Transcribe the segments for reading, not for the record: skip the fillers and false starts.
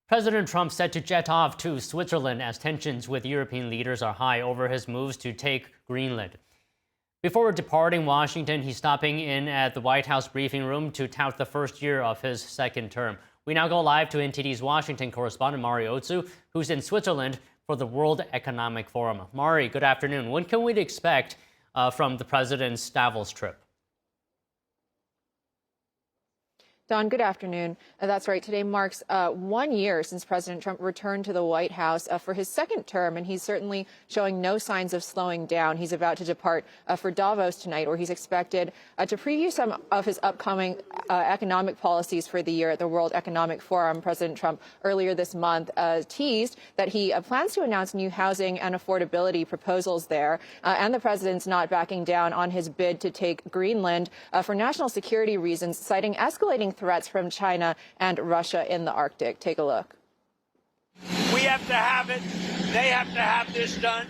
President Trump set to jet off to Switzerland as tensions with European leaders are high over his moves to take Greenland. Before departing Washington, he's stopping in at the White House briefing room to tout the first year of his second term. We now go live to NTD's Washington correspondent Mari Otsu, who's in Switzerland for the World Economic Forum. Mari, good afternoon. When can we expect from the president's Davos trip? Don, good afternoon. That's right. Today marks 1 year since President Trump returned to the White House for his second term, and he's certainly showing no signs of slowing down. He's about to depart for Davos tonight, where he's expected to preview some of his upcoming economic policies for the year at the World Economic Forum. President Trump earlier this month teased that he plans to announce new housing and affordability proposals there, and the president's not backing down on his bid to take Greenland for national security reasons, citing escalating threats from China and Russia in the Arctic. Take a look. We have to have it. They have to have this done.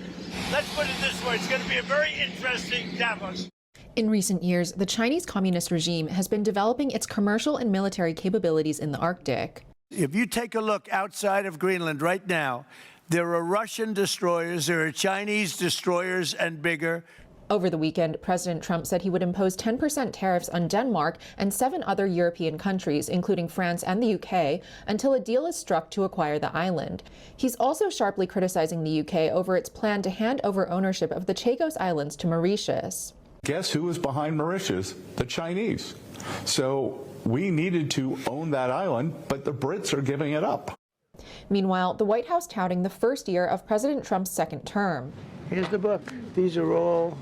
Let's put it this way. It's going to be a very interesting Davos. In recent years, the Chinese Communist regime has been developing its commercial and military capabilities in the Arctic. If you take a look outside of Greenland right now, there are Russian destroyers, there are Chinese destroyers and bigger. Over the weekend, President Trump said he would impose 10% tariffs on Denmark and 7 other European countries, including France and the UK, until a deal is struck to acquire the island. He's also sharply criticizing the UK over its plan to hand over ownership of the Chagos Islands to Mauritius. Guess who was behind Mauritius? The Chinese. So we needed to own that island, but the Brits are giving it up. Meanwhile, the White House touting the first year of President Trump's second term. Here's the book. These are all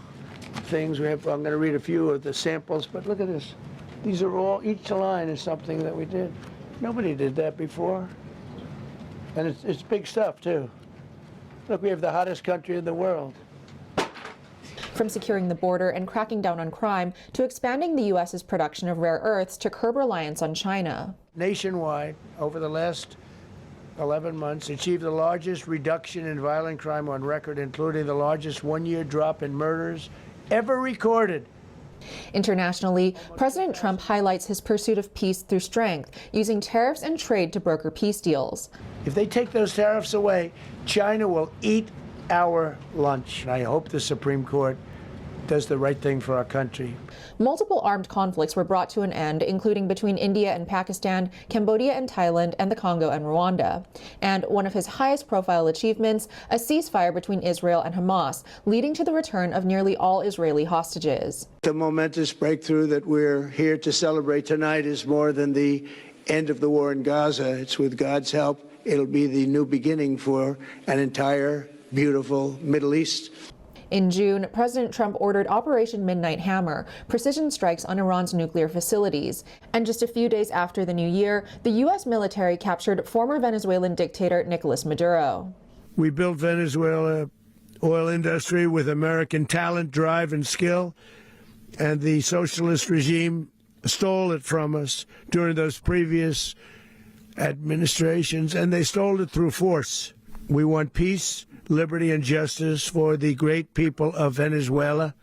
things we have. I'm going to read a few of the samples, but look at this. These are all, each line is something that we did. Nobody did that before. And it's big stuff, too. Look, we have the hottest country in the world. From securing the border and cracking down on crime to expanding the U.S.'s production of rare earths to curb reliance on China. Nationwide, over the last 11 months, achieved the largest reduction in violent crime on record, including the largest one-year drop in murders ever recorded. Internationally, President Trump highlights his pursuit of peace through strength, using tariffs and trade to broker peace deals. If they take those tariffs away, China will eat our lunch. And I hope the Supreme Court does the right thing for our country. Multiple armed conflicts were brought to an end, including between India and Pakistan, Cambodia and Thailand, and the Congo and Rwanda. And one of his highest profile achievements, a ceasefire between Israel and Hamas, leading to the return of nearly all Israeli hostages. The momentous breakthrough that we're here to celebrate tonight is more than the end of the war in Gaza. It's with God's help, it'll be the new beginning for an entire beautiful Middle East. In June, President Trump ordered Operation Midnight Hammer, precision strikes on Iran's nuclear facilities. And just a few days after the new year, the U.S. military captured former Venezuelan dictator Nicolas Maduro. We built Venezuela oil industry with American talent, drive, and skill, and the socialist regime stole it from us during those previous administrations, and they stole it through force. We want peace, liberty, and justice for the great people of Venezuela.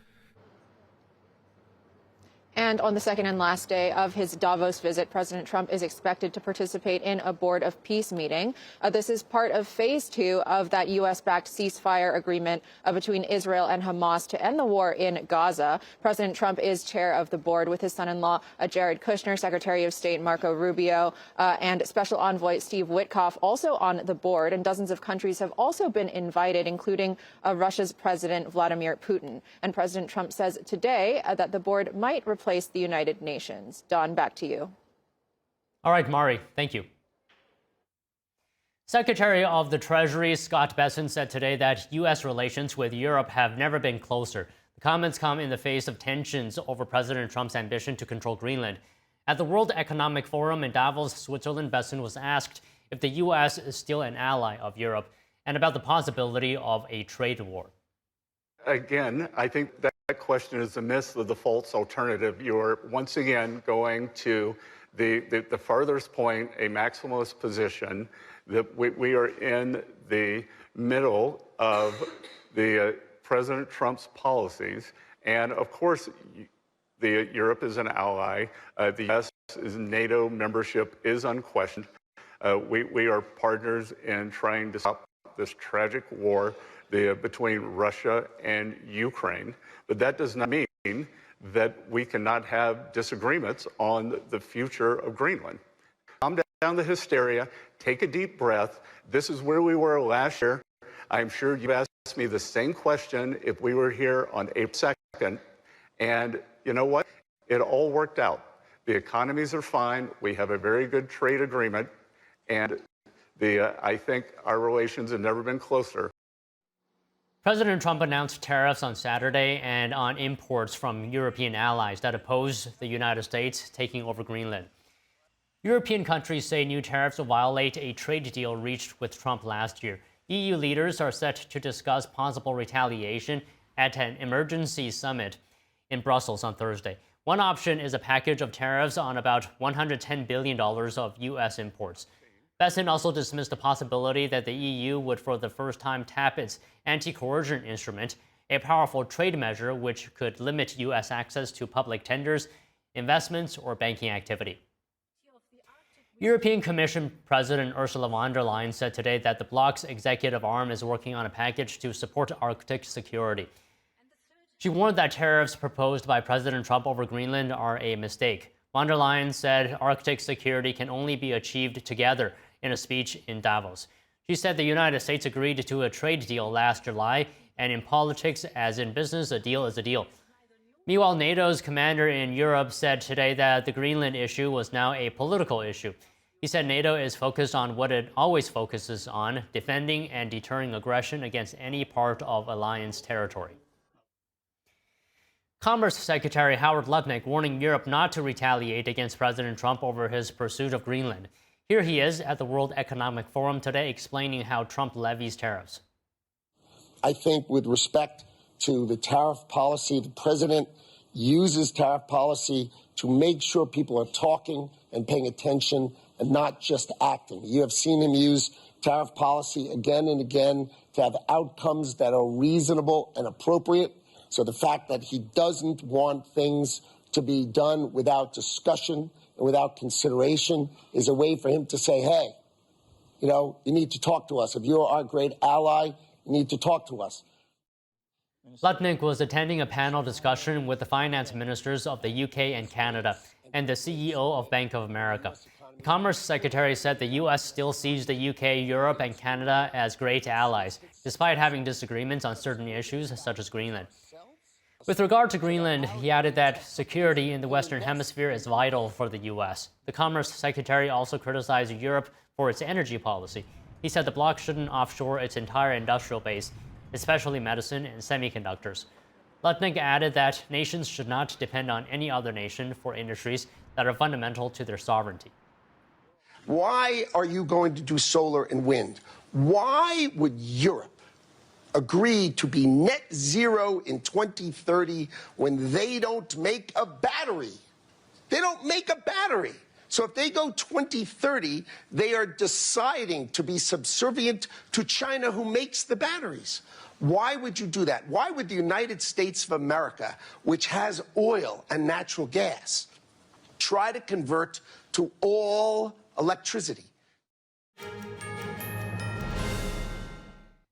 And on the second and last day of his Davos visit, President Trump is expected to participate in a Board of Peace meeting. This is part of phase 2 of that U.S.-backed ceasefire agreement between Israel and Hamas to end the war in Gaza. President Trump is chair of the board with his son-in-law, Jared Kushner, Secretary of State Marco Rubio, and Special Envoy Steve Witkoff also on the board. And dozens of countries have also been invited, including Russia's President Vladimir Putin. And President Trump says today that the board might replace the United Nations. Don, back to you. All right, Mari, thank you. Secretary of the Treasury Scott Bessent said today that U.S. relations with Europe have never been closer. The comments come in the face of tensions over President Trump's ambition to control Greenland. At the World Economic Forum in Davos, Switzerland, Bessent was asked if the U.S. is still an ally of Europe and about the possibility of a trade war. Again, I think that question is a miss, the false alternative. You're once again going to the farthest point, a maximalist position. That we are in the middle of the President Trump's policies. And of course, Europe is an ally. The U.S. NATO membership is unquestioned. We are partners in trying to stop this tragic war between Russia and Ukraine, but that does not mean that we cannot have disagreements on the future of Greenland. Calm down the hysteria, take a deep breath. This is where we were last year. I'm sure you asked me the same question if we were here on April 2nd, and you know what? It all worked out. The economies are fine. We have a very good trade agreement, and I think our relations have never been closer. President Trump announced tariffs on Saturday and on imports from European allies that oppose the United States taking over Greenland. European countries say new tariffs will violate a trade deal reached with Trump last year. EU leaders are set to discuss possible retaliation at an emergency summit in Brussels on Thursday. One option is a package of tariffs on about $110 billion of U.S. imports. Besson also dismissed the possibility that the EU would for the first time tap its anti-coercion instrument, a powerful trade measure which could limit U.S. access to public tenders, investments, or banking activity. European Commission President Ursula von der Leyen said today that the bloc's executive arm is working on a package to support Arctic security. She warned that tariffs proposed by President Trump over Greenland are a mistake. Von der Leyen said Arctic security can only be achieved together in a speech in Davos. She said the United States agreed to a trade deal last July, and in politics, as in business, a deal is a deal. Meanwhile, NATO's commander in Europe said today that the Greenland issue was now a political issue. He said NATO is focused on what it always focuses on, defending and deterring aggression against any part of alliance territory. Commerce Secretary Howard Lutnick warning Europe not to retaliate against President Trump over his pursuit of Greenland. Here he is at the World Economic Forum today explaining how Trump levies tariffs. I think with respect to the tariff policy, the president uses tariff policy to make sure people are talking and paying attention and not just acting. You have seen him use tariff policy again and again to have outcomes that are reasonable and appropriate. So the fact that he doesn't want things to be done without discussion and without consideration is a way for him to say, hey, you need to talk to us. If you're our great ally, you need to talk to us. Lutnick was attending a panel discussion with the finance ministers of the UK and Canada and the CEO of Bank of America. The Commerce Secretary said the U.S. still sees the UK, Europe, and Canada as great allies, despite having disagreements on certain issues such as Greenland. With regard to Greenland, he added that security in the Western Hemisphere is vital for the U.S. The Commerce Secretary also criticized Europe for its energy policy. He said the bloc shouldn't offshore its entire industrial base, especially medicine and semiconductors. Lutnick added that nations should not depend on any other nation for industries that are fundamental to their sovereignty. Why are you going to do solar and wind? Why would Europe agree to be net zero in 2030 when they don't make a battery? They don't make a battery. So if they go 2030, they are deciding to be subservient to China, who makes the batteries. Why would you do that? Why would the United States of America, which has oil and natural gas, try to convert to all electricity?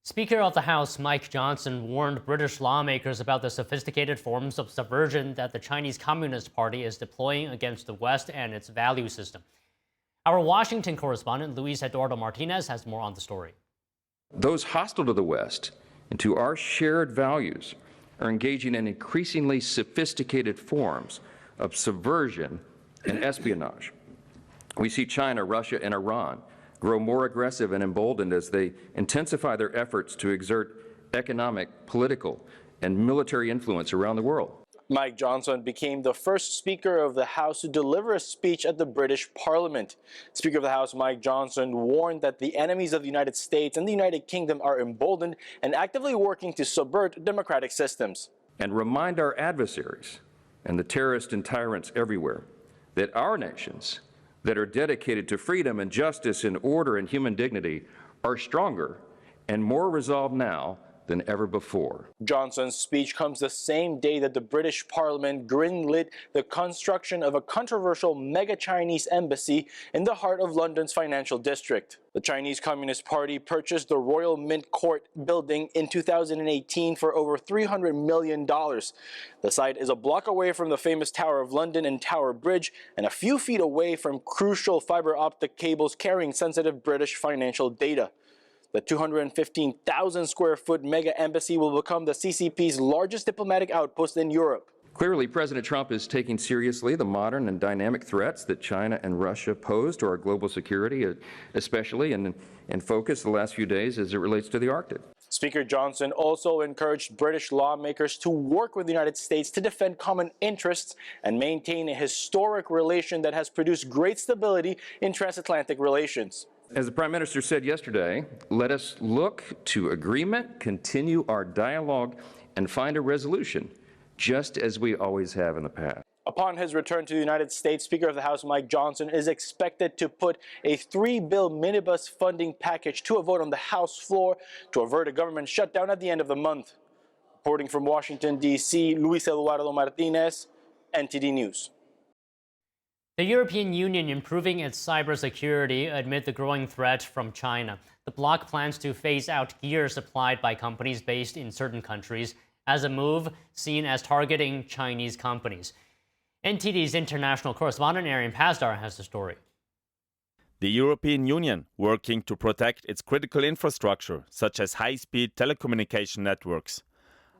Speaker of the House Mike Johnson warned British lawmakers about the sophisticated forms of subversion that the Chinese Communist Party is deploying against the West and its value system. Our Washington correspondent Luis Eduardo Martinez has more on the story. Those hostile to the West and to our shared values are engaging in increasingly sophisticated forms of subversion and espionage. We see China, Russia, and Iran grow more aggressive and emboldened as they intensify their efforts to exert economic, political, and military influence around the world. Mike Johnson became the first Speaker of the House to deliver a speech at the British Parliament. Speaker of the House Mike Johnson warned that the enemies of the United States and the United Kingdom are emboldened and actively working to subvert democratic systems. And remind our adversaries and the terrorists and tyrants everywhere that our nations that are dedicated to freedom and justice and order and human dignity are stronger and more resolved now than ever before. Johnson's speech comes the same day that the British Parliament greenlit the construction of a controversial mega-Chinese embassy in the heart of London's financial district. The Chinese Communist Party purchased the Royal Mint Court building in 2018 for over $300 million. The site is a block away from the famous Tower of London and Tower Bridge, and a few feet away from crucial fiber optic cables carrying sensitive British financial data. The 215,000 square foot mega embassy will become the CCP's largest diplomatic outpost in Europe. Clearly, President Trump is taking seriously the modern and dynamic threats that China and Russia pose to our global security, especially in focus the last few days as it relates to the Arctic. Speaker Johnson also encouraged British lawmakers to work with the United States to defend common interests and maintain a historic relation that has produced great stability in transatlantic relations. As the Prime Minister said yesterday, let us look to agreement, continue our dialogue, and find a resolution, just as we always have in the past. Upon his return to the United States, Speaker of the House Mike Johnson is expected to put a $3 minibus funding package to a vote on the House floor to avert a government shutdown at the end of the month. Reporting from Washington, D.C., Luis Eduardo Martinez, NTD News. The European Union improving its cybersecurity amid the growing threat from China. The bloc plans to phase out gear supplied by companies based in certain countries as a move seen as targeting Chinese companies. NTD's international correspondent Arian Pasdar has the story. The European Union working to protect its critical infrastructure, such as high-speed telecommunication networks.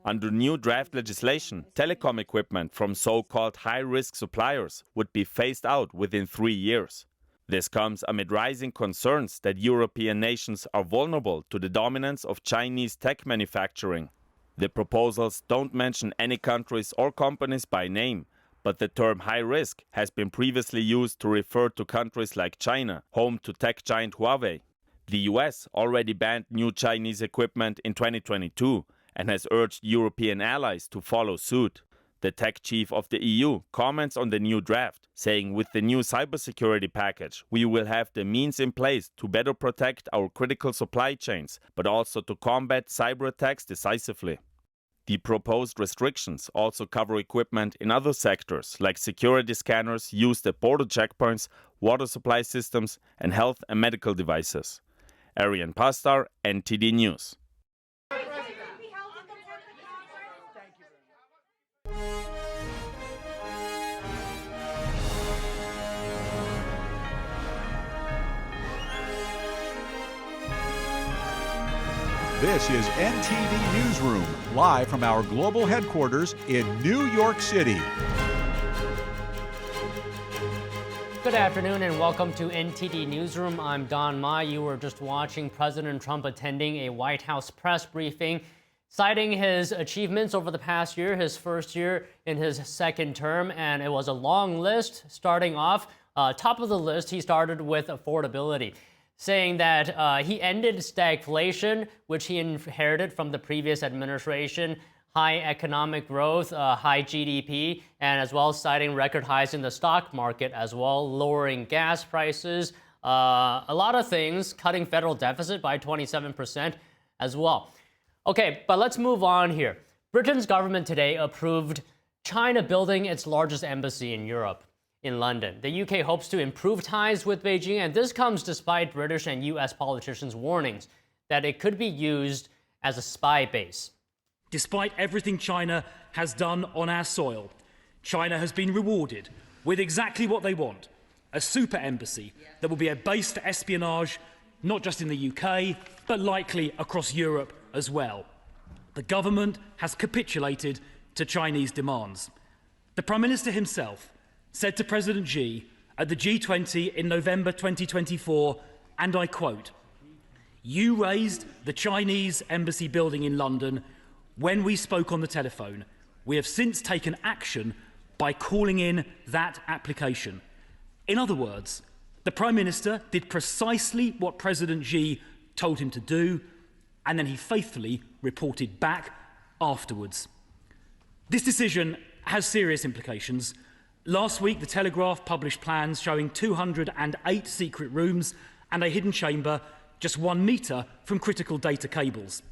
Under new draft legislation, telecom equipment from so-called high-risk suppliers would be phased out within 3 years. This comes amid rising concerns that European nations are vulnerable to the dominance of Chinese tech manufacturing. The proposals don't mention any countries or companies by name, but the term high risk has been previously used to refer to countries like China, home to tech giant Huawei. The US already banned new Chinese equipment in 2022, and has urged European allies to follow suit. The tech chief of the EU comments on the new draft, saying with the new cybersecurity package, we will have the means in place to better protect our critical supply chains, but also to combat cyber attacks decisively. The proposed restrictions also cover equipment in other sectors, like security scanners used at border checkpoints, water supply systems, and health and medical devices. Arian Pasdar, NTD News. This is NTD Newsroom, live from our global headquarters in New York City. Good afternoon and welcome to NTD Newsroom. I'm Don Ma. You were just watching President Trump attending a White House press briefing, citing his achievements over the past year, his first year in his second term, and it was a long list. Starting off, top of the list, he started with affordability, saying that he ended stagflation, which he inherited from the previous administration, high economic growth, high GDP, and as well citing record highs in the stock market as well, lowering gas prices, a lot of things, cutting federal deficit by 27% as well. Okay, but let's move on here. Britain's government today approved China building its largest embassy in Europe, in London. The UK hopes to improve ties with Beijing, and this comes despite British and US politicians' warnings that it could be used as a spy base. Despite everything China has done on our soil, China has been rewarded with exactly what they want, a super embassy that will be a base for espionage, not just in the UK, but likely across Europe as well. The government has capitulated to Chinese demands. The Prime Minister himself said to President Xi at the G20 in November 2024, and I quote, "You raised the Chinese embassy building in London when we spoke on the telephone. We have since taken action by calling in that application." In other words, the Prime Minister did precisely what President Xi told him to do, and then he faithfully reported back afterwards. This decision has serious implications. Last week, The Telegraph published plans showing 208 secret rooms and a hidden chamber just 1 metre from critical data cables.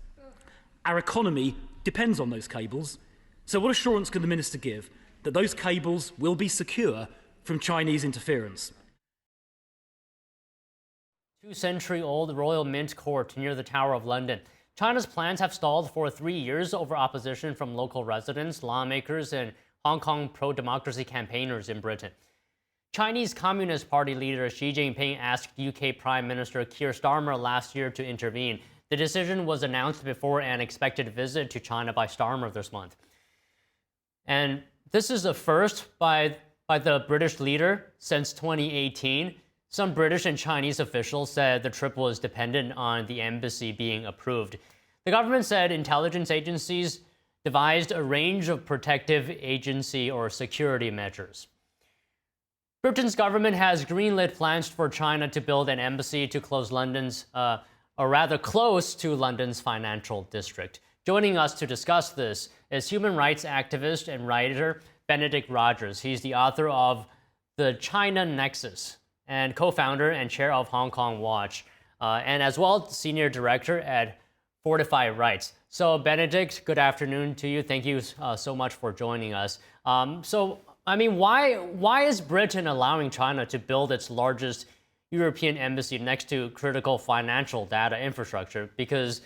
Our economy depends on those cables. So what assurance can the minister give that those cables will be secure from Chinese interference? 2-century-old Royal Mint Court near the Tower of London. China's plans have stalled for 3 years over opposition from local residents, lawmakers, and Hong Kong pro-democracy campaigners in Britain. Chinese Communist Party leader Xi Jinping asked UK Prime Minister Keir Starmer last year to intervene. The decision was announced before an expected visit to China by Starmer this month. And this is a first by the British leader since 2018. Some British and Chinese officials said the trip was dependent on the embassy being approved. The government said intelligence agencies devised a range of protective agency or security measures. Britain's government has greenlit plans for China to build an embassy to close close to London's financial district. Joining us to discuss this is human rights activist and writer Benedict Rogers. He's the author of The China Nexus and co-founder and chair of Hong Kong Watch, and as well senior director at Fortify Rights. So Benedict, good afternoon to you. Thank you so much for joining us. Why is Britain allowing China to build its largest European embassy next to critical financial data infrastructure? Because,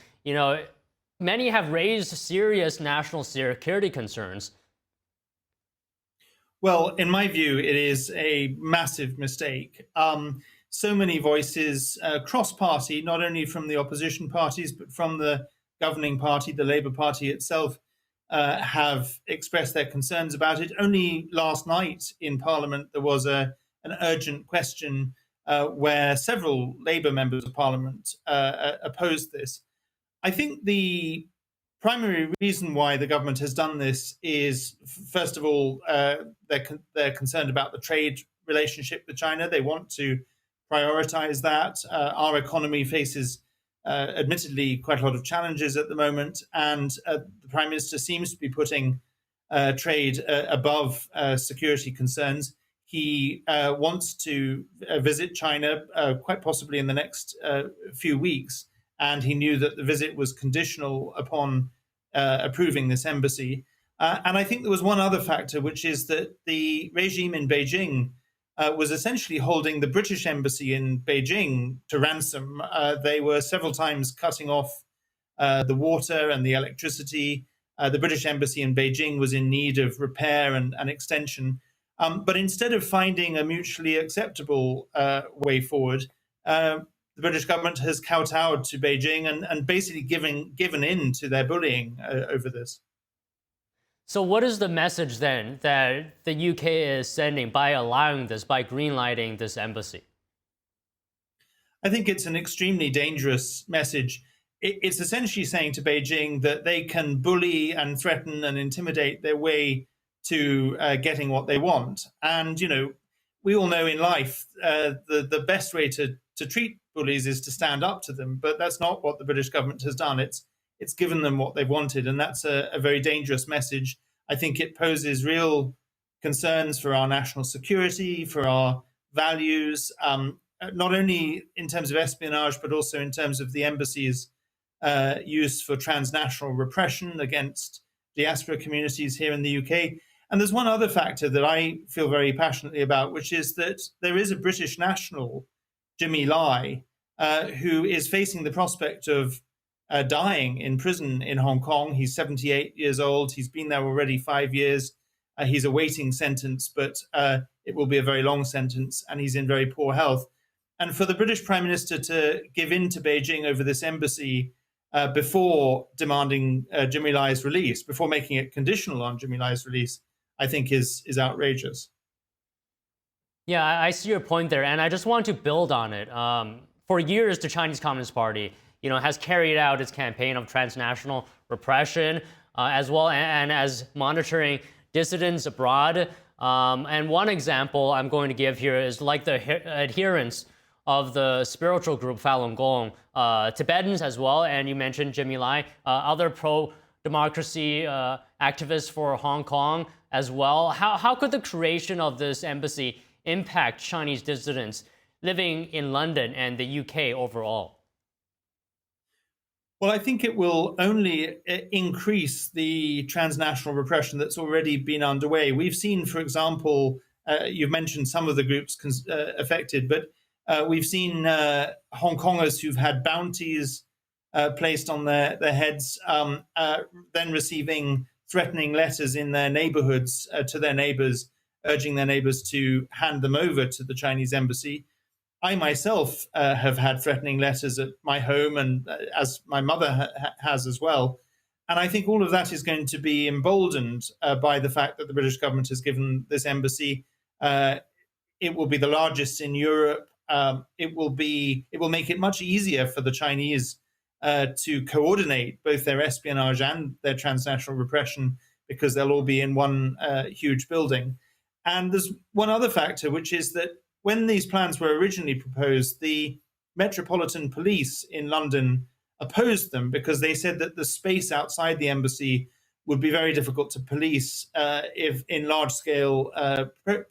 many have raised serious national security concerns. Well, in my view, it is a massive mistake. So many voices cross-party, not only from the opposition parties, but from the governing party, the Labour Party itself, have expressed their concerns about it. Only last night in Parliament, there was an urgent question where several Labour members of Parliament opposed this. I think the primary reason why the government has done this is, first of all, they're concerned about the trade relationship with China. They want to prioritize that. Our economy faces, admittedly, quite a lot of challenges at the moment, and the Prime Minister seems to be putting trade above security concerns. He wants to visit China quite possibly in the next few weeks, and he knew that the visit was conditional upon approving this embassy. And I think there was one other factor, which is that the regime in Beijing was essentially holding the British embassy in Beijing to ransom. They were several times cutting off the water and the electricity. The British embassy in Beijing was in need of repair and extension. But instead of finding a mutually acceptable way forward, the British government has kowtowed to Beijing and basically given in to their bullying over this. So what is the message then that the UK is sending by allowing this, by greenlighting this embassy? I think it's an extremely dangerous message. It's essentially saying to Beijing that they can bully and threaten and intimidate their way to getting what they want. And, we all know in life the best way to treat bullies is to stand up to them. But that's not what the British government has done. It's given them what they wanted. And that's a very dangerous message. I think it poses real concerns for our national security, for our values, not only in terms of espionage, but also in terms of the embassy's use for transnational repression against diaspora communities here in the UK. And there's one other factor that I feel very passionately about, which is that there is a British national, Jimmy Lai, who is facing the prospect of dying in prison in Hong Kong. He's 78 years old. He's been there already 5 years. He's awaiting sentence, but it will be a very long sentence, and he's in very poor health. And for the British Prime Minister to give in to Beijing over this embassy before demanding Jimmy Lai's release, before making it conditional on Jimmy Lai's release, I think is outrageous. Yeah, I see your point there, and I just want to build on it. For years, the Chinese Communist Party, has carried out its campaign of transnational repression, as well and as monitoring dissidents abroad. And one example I'm going to give here is like the adherents of the spiritual group Falun Gong, Tibetans as well, and you mentioned Jimmy Lai, other pro-democracy activists for Hong Kong as well. How could the creation of this embassy impact Chinese dissidents living in London and the UK overall? Well, I think it will only increase the transnational repression that's already been underway. We've seen, for example, you've mentioned some of the groups affected, but we've seen Hong Kongers who've had bounties placed on their heads, then receiving threatening letters in their neighborhoods to their neighbors, urging their neighbors to hand them over to the Chinese embassy. I myself have had threatening letters at my home, and as my mother has as well. And I think all of that is going to be emboldened by the fact that the British government has given this embassy. It will be the largest in Europe. It will make it much easier for the Chinese to coordinate both their espionage and their transnational repression, because they'll all be in one huge building. And there's one other factor, which is that when these plans were originally proposed, the Metropolitan Police in London opposed them because they said that the space outside the embassy would be very difficult to police if in large-scale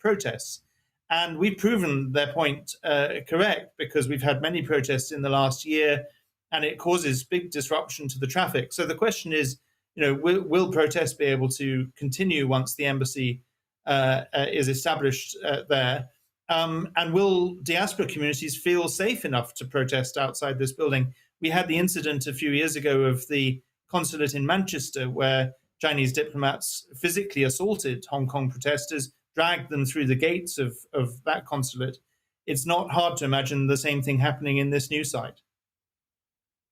protests. And we've proven their point correct, because we've had many protests in the last year, and it causes big disruption to the traffic. So the question is, will protests be able to continue once the embassy is established there? And will diaspora communities feel safe enough to protest outside this building? We had the incident a few years ago of the consulate in Manchester, where Chinese diplomats physically assaulted Hong Kong protesters, dragged them through the gates of that consulate. It's not hard to imagine the same thing happening in this new site.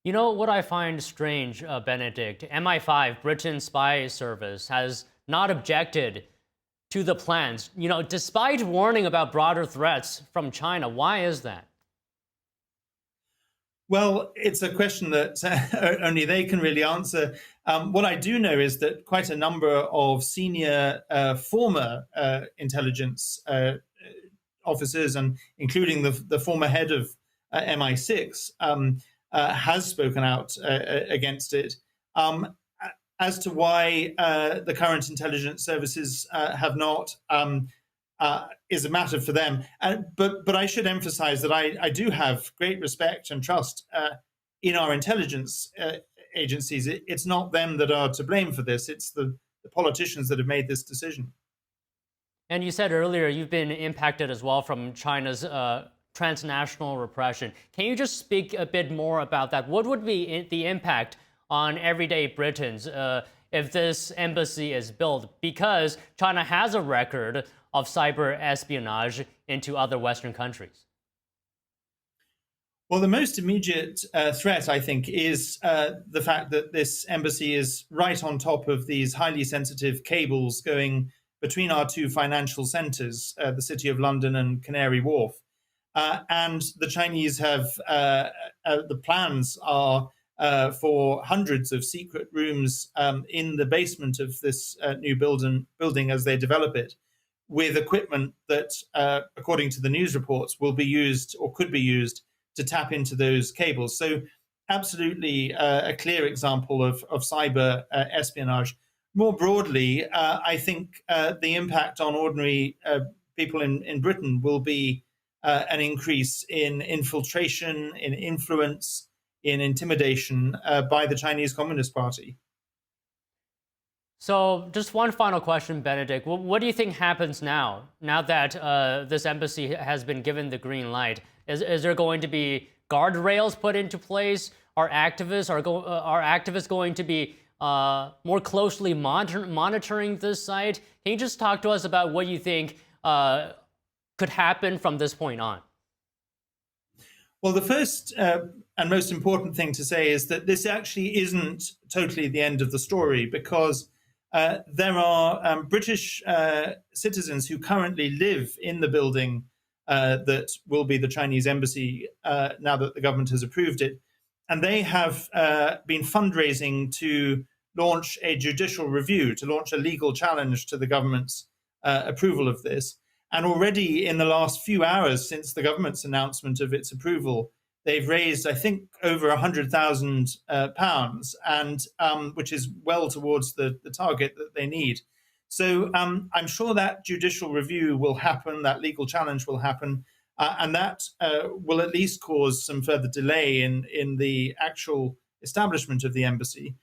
You know what I find strange, Benedict? MI5, Britain's spy service, has not objected to the plans, despite warning about broader threats from China. Why is that? Well, it's a question that only they can really answer. What I do know is that quite a number of senior former intelligence officers, and including the former head of MI6, has spoken out against it. As to why the current intelligence services have not is a matter for them. But I should emphasize that I do have great respect and trust in our intelligence agencies. It's not them that are to blame for this. It's the politicians that have made this decision. And you said earlier you've been impacted as well from China's transnational repression. Can you just speak a bit more about that? What would be the impact on everyday Britons if this embassy is built? Because China has a record of cyber espionage into other Western countries. Well, the most immediate threat, I think, is the fact that this embassy is right on top of these highly sensitive cables going between our two financial centres, the City of London and Canary Wharf. And the Chinese have, the plans are for hundreds of secret rooms in the basement of this new building as they develop it, with equipment that, according to the news reports, will be used or could be used to tap into those cables. So absolutely a clear example of cyber espionage. More broadly, I think the impact on ordinary people in Britain will be an increase in infiltration, in influence, in intimidation by the Chinese Communist Party. So just one final question, Benedict. What do you think happens now that this embassy has been given the green light? Is there going to be guardrails put into place? Are activists going to be more closely monitoring this site? Can you just talk to us about what you think could happen from this point on? Well, the first and most important thing to say is that this actually isn't totally the end of the story, because there are British citizens who currently live in the building that will be the Chinese embassy now that the government has approved it. And they have been fundraising to launch a judicial review, to launch a legal challenge to the government's approval of this. And already in the last few hours since the government's announcement of its approval, they've raised, I think, over £100,000, and which is well towards the target that they need. So I'm sure that judicial review will happen, that legal challenge will happen, and that will at least cause some further delay in the actual establishment of the embassy.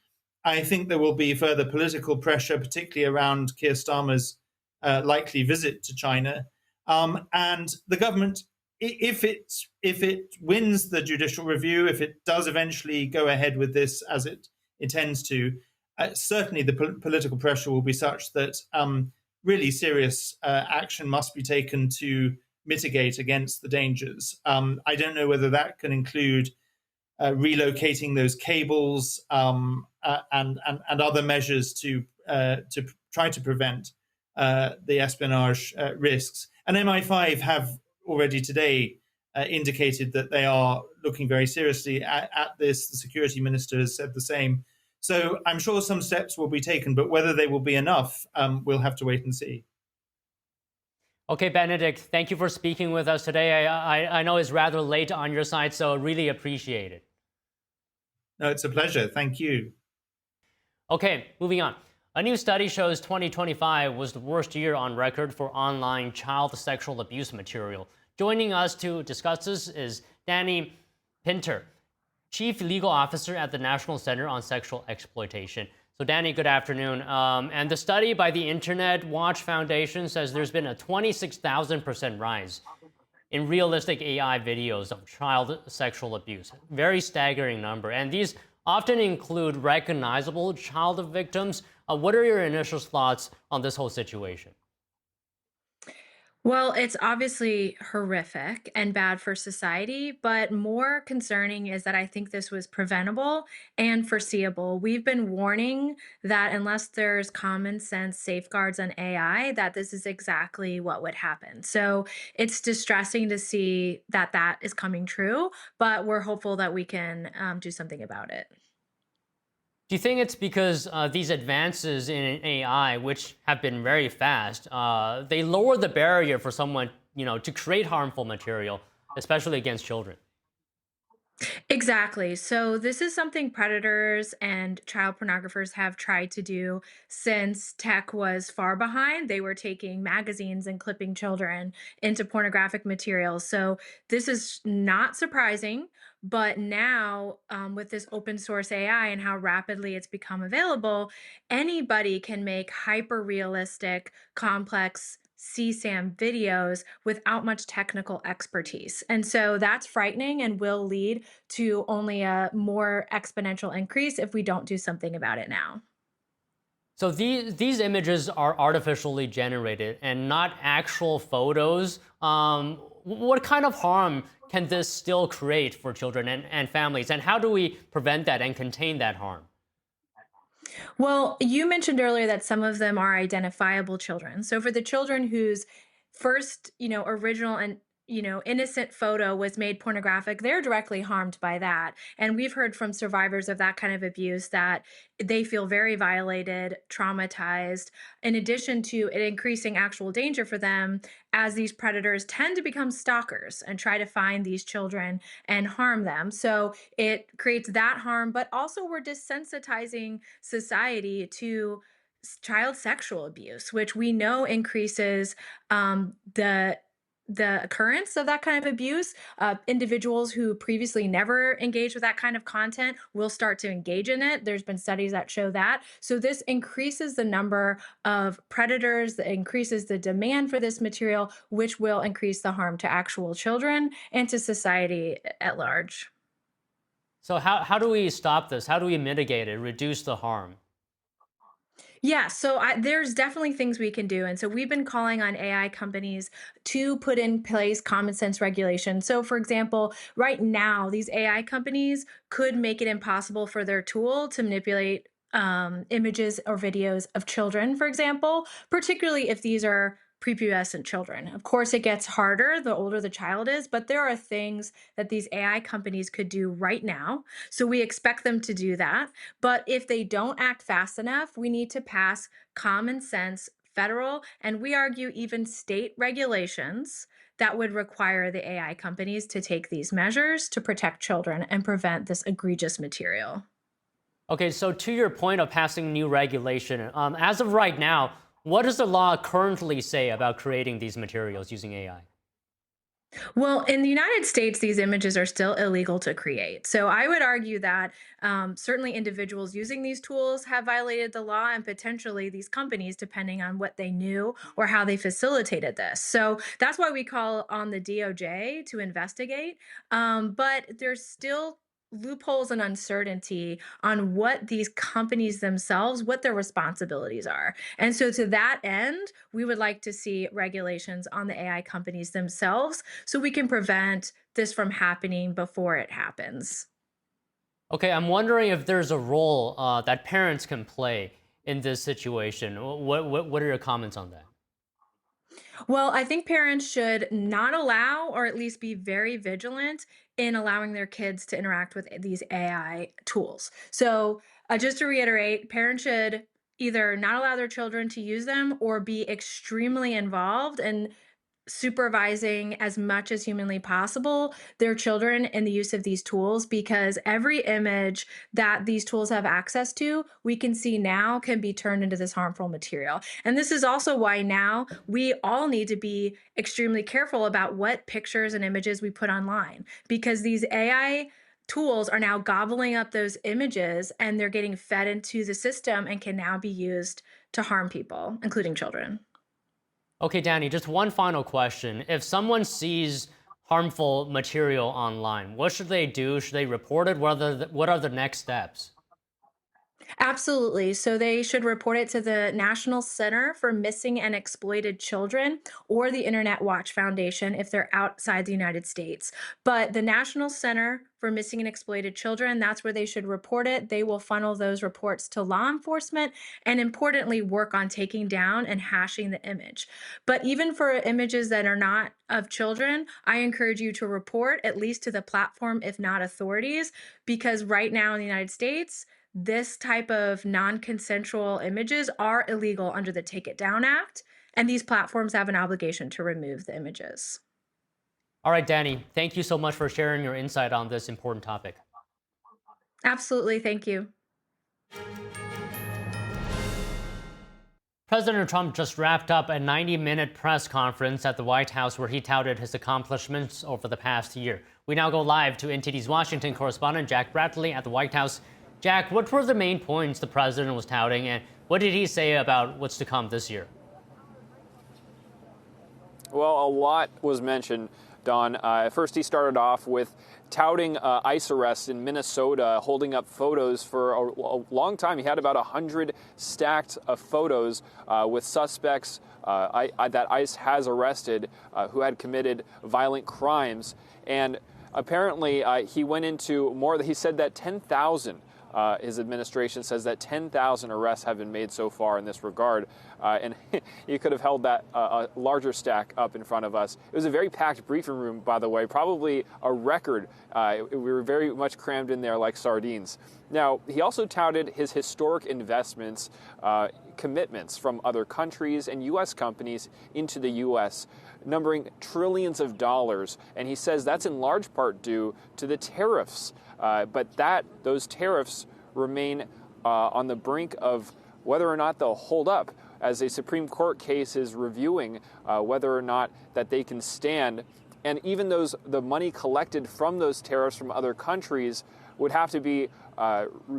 I think there will be further political pressure, particularly around Keir Starmer's likely visit to China. And the government, if it wins the judicial review, if it does eventually go ahead with this as it intends to, certainly the political pressure will be such that really serious action must be taken to mitigate against the dangers. I don't know whether that can include relocating those cables and other measures to try to prevent the espionage risks. And MI5 have already today indicated that they are looking very seriously at this. The security minister has said the same. So I'm sure some steps will be taken, but whether they will be enough, we'll have to wait and see. Okay, Benedict, thank you for speaking with us today. I know it's rather late on your side, so really appreciate it. No, it's a pleasure. Thank you. Okay, moving on. A new study shows 2025 was the worst year on record for online child sexual abuse material. Joining us to discuss this is Danny Pinter, Chief Legal Officer at the National Center on Sexual Exploitation. So Danny, good afternoon. And the study by the Internet Watch Foundation says there's been a 26,000% rise in realistic AI videos of child sexual abuse. Very staggering number. And these often include recognizable child victims. What are your initial thoughts on this whole situation? Well, it's obviously horrific and bad for society, but more concerning is that I think this was preventable and foreseeable. We've been warning that unless there's common sense safeguards on AI, that this is exactly what would happen. So it's distressing to see that that is coming true, but we're hopeful that we can do something about it. Do you think it's because these advances in AI, which have been very fast, they lower the barrier for someone, to create harmful material, especially against children? Exactly. So this is something predators and child pornographers have tried to do since tech was far behind. They were taking magazines and clipping children into pornographic materials. So this is not surprising. But now, with this open source AI and how rapidly it's become available, anybody can make hyper realistic, complex CSAM videos without much technical expertise. And so that's frightening and will lead to only a more exponential increase if we don't do something about it now. So these images are artificially generated and not actual photos. What kind of harm can this still create for children and families? And how do we prevent that and contain that harm? Well, you mentioned earlier that some of them are identifiable children. So for the children whose first, original and innocent photo was made pornographic, they're directly harmed by that. And we've heard from survivors of that kind of abuse that they feel very violated, traumatized, in addition to it increasing actual danger for them, as these predators tend to become stalkers and try to find these children and harm them. So it creates that harm, but also we're desensitizing society to child sexual abuse, which we know increases the occurrence of that kind of abuse. Individuals who previously never engaged with that kind of content will start to engage in it. There's been studies that show that. So this increases the number of predators, that increases the demand for this material, which will increase the harm to actual children and to society at large. So how do we stop this? How do we mitigate it, reduce the harm? Yeah, so there's definitely things we can do. And so we've been calling on AI companies to put in place common sense regulation. So, for example, right now, these AI companies could make it impossible for their tool to manipulate images or videos of children, for example, particularly if these are prepubescent children. Of course, it gets harder the older the child is, but there are things that these AI companies could do right now. So we expect them to do that. But if they don't act fast enough, we need to pass common sense federal and we argue even state regulations that would require the AI companies to take these measures to protect children and prevent this egregious material. Okay, so to your point of passing new regulation, as of right now, what does the law currently say about creating these materials using AI? Well, in the United States, these images are still illegal to create. So I would argue that certainly individuals using these tools have violated the law, and potentially these companies, depending on what they knew or how they facilitated this. So that's why we call on the DOJ to investigate. But there's still loopholes and uncertainty on what these companies themselves, what their responsibilities are. And so to that end, we would like to see regulations on the AI companies themselves so we can prevent this from happening before it happens. Okay, I'm wondering if there's a role that parents can play in this situation. What are your comments on that? Well, I think parents should not allow, or at least be very vigilant in allowing their kids to interact with these AI tools. So, just to reiterate, parents should either not allow their children to use them or be extremely involved and supervising as much as humanly possible their children in the use of these tools, because every image that these tools have access to, we can see now can be turned into this harmful material. And this is also why now we all need to be extremely careful about what pictures and images we put online, because these AI tools are now gobbling up those images and they're getting fed into the system and can now be used to harm people, including children. Okay, Danny, just one final question. If someone sees harmful material online, what should they do? Should they report it? What are the next steps? Absolutely. So they should report it to the National Center for Missing and Exploited Children or the Internet Watch Foundation if they're outside the United States. But the National Center for Missing and Exploited Children, that's where they should report it. They will funnel those reports to law enforcement and, importantly, work on taking down and hashing the image. But even for images that are not of children, I encourage you to report at least to the platform, if not authorities, because right now in the United States, this type of non-consensual images are illegal under the Take It Down Act, and these platforms have an obligation to remove the images. All right, Danny, thank you so much for sharing your insight on this important topic. Absolutely, thank you. President Trump just wrapped up a 90-minute press conference at the White House where he touted his accomplishments over the past year. We now go live to NTD's Washington correspondent Jack Bradley at the White House. Jack, what were the main points the president was touting, and what did he say about what's to come this year? Well, a lot was mentioned, Don. First, he started off with touting ICE arrests in Minnesota, holding up photos for a long time. He had about 100 stacked photos with suspects that ICE has arrested who had committed violent crimes. And apparently, he went into more. He said that 10,000. His administration says that 10,000 arrests have been made so far in this regard. And he could have held that larger stack up in front of us. It was a very packed briefing room, by the way, probably a record. We were very much crammed in there like sardines. Now, he also touted his historic investments, commitments from other countries and U.S. companies into the U.S., numbering trillions of dollars. And he says that's in large part due to the tariffs. But those tariffs remain on the brink of whether or not they'll hold up, as a Supreme Court case is reviewing whether or not that they can stand. And even the money collected from those tariffs from other countries would have to be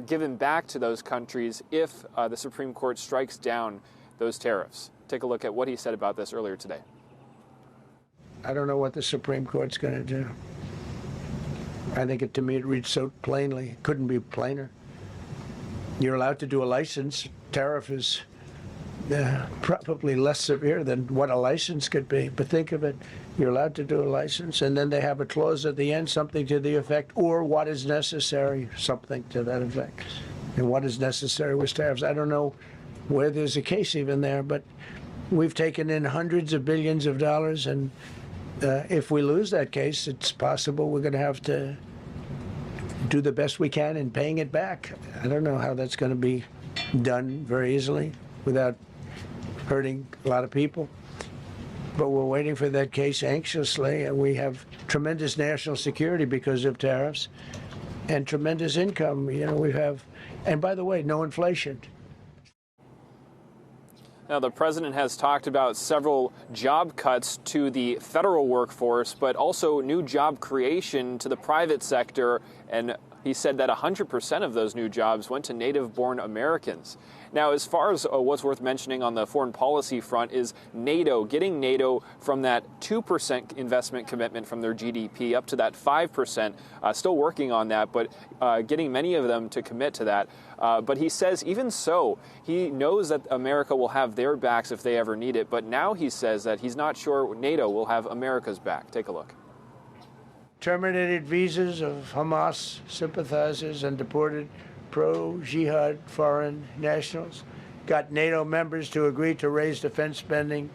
given back to those countries if the Supreme Court strikes down those tariffs. Take a look at what he said about this earlier today. I don't know what the Supreme Court's going to do. I think to me it reads so plainly. It couldn't be plainer. You're allowed to do a license. Tariff is probably less severe than what a license could be. But think of it. You're allowed to do a license, and then they have a clause at the end, something to the effect, or what is necessary, something to that effect. And what is necessary with tariffs. I don't know where there's a case even there, but we've taken in hundreds of billions of dollars, and if we lose that case, it's possible we're going to have to do the best we can in paying it back. I don't know how that's going to be done very easily without hurting a lot of people. But we're waiting for that case anxiously, and we have tremendous national security because of tariffs and tremendous income. We have, and by the way, no inflation. Now, the president has talked about several job cuts to the federal workforce, but also new job creation to the private sector. And he said that 100% of those new jobs went to native-born Americans. Now, as far as what's worth mentioning on the foreign policy front is NATO, getting NATO from that 2% investment commitment from their GDP up to that 5%, still working on that, but getting many of them to commit to that. But he says even so, he knows that America will have their backs if they ever need it. But now he says that he's not sure NATO will have America's back. Take a look. Terminated visas of Hamas sympathizers and deported pro-jihad foreign nationals, got NATO members to agree to raise defense spending